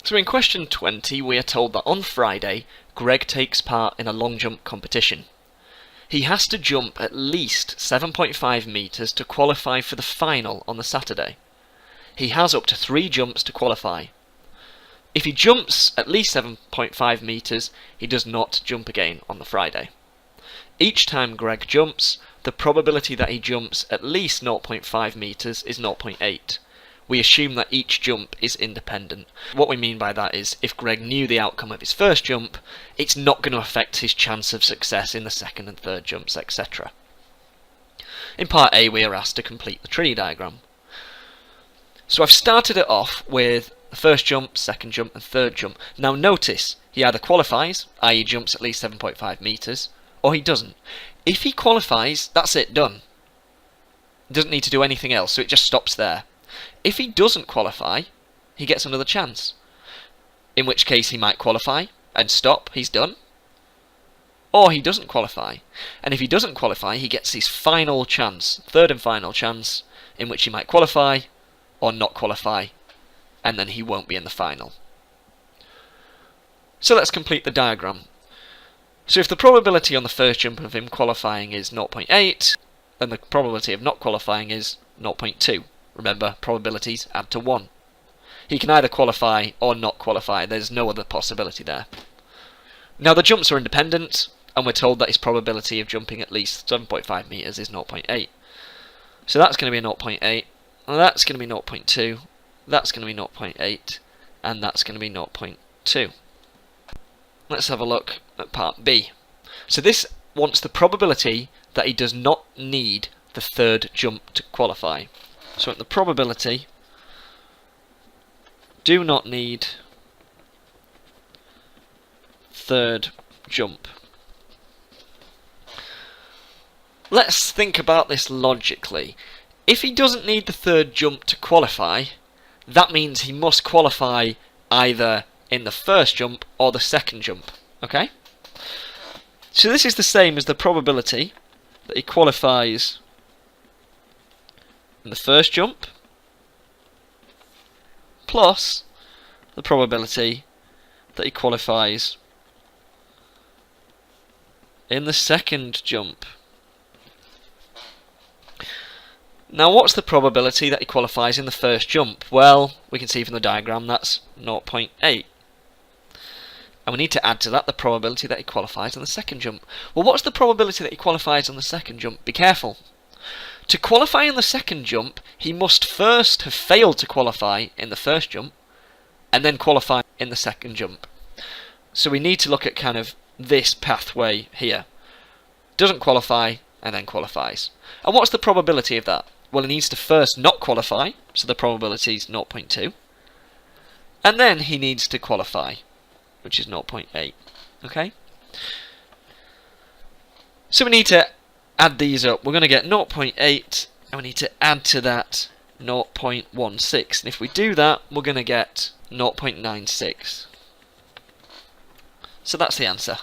So in question 20 we are told that on Friday Greg takes part in a long jump competition. He has to jump at least 7.5 metres to qualify for the final on the Saturday. He has up to 3 jumps to qualify. If he jumps at least 7.5 metres, he does not jump again on the Friday. Each time Greg jumps, the probability that he jumps at least 0.5 metres is 0.8. We assume that each jump is independent. What we mean by that is, if Greg knew the outcome of his first jump, it's not going to affect his chance of success in the second and third jumps, etc. In part A, we are asked to complete the tree diagram. So I've started it off with the first jump, second jump and third jump. Now notice, he either qualifies, i.e. jumps at least 7.5 metres, or he doesn't. If he qualifies, that's it, done. He doesn't need to do anything else, so it just stops there. If he doesn't qualify, he gets another chance. In which case he might qualify and stop, he's done. Or he doesn't qualify. And if he doesn't qualify, he gets his final chance, third and final chance, in which he might qualify or not qualify, and then he won't be in the final. So let's complete the diagram. So if the probability on the first jump of him qualifying is 0.8, then the probability of not qualifying is 0.2. Remember, probabilities add to 1. He can either qualify or not qualify. There's no other possibility there. Now the jumps are independent, and we're told that his probability of jumping at least 7.5 metres is 0.8. So that's going to be 0.8, and that's going to be 0.2, that's going to be 0.8, and that's going to be 0.2. Let's have a look at part B. So this wants the probability that he does not need the third jump to qualify. So at the probability, do not need third jump. Let's think about this logically. If he doesn't need the third jump to qualify, that means he must qualify either in the first jump or the second jump. Okay? So this is the same as the probability that he qualifies in the first jump plus the probability that he qualifies in the second jump. Now what's the probability that he qualifies in the first jump? Well, we can see from the diagram that's 0.8. And we need to add to that the probability that he qualifies on the second jump. Well, what's the probability that he qualifies on the second jump? Be careful. To qualify in the second jump, he must first have failed to qualify in the first jump, and then qualify in the second jump. So we need to look at kind of this pathway here. Doesn't qualify, and then qualifies. And what's the probability of that? Well, he needs to first not qualify, so the probability is 0.2. And then he needs to qualify, which is 0.8. Okay? So we need to add these up. We're going to get 0.8, and we need to add to that 0.16. And if we do that, we're going to get 0.96. So that's the answer.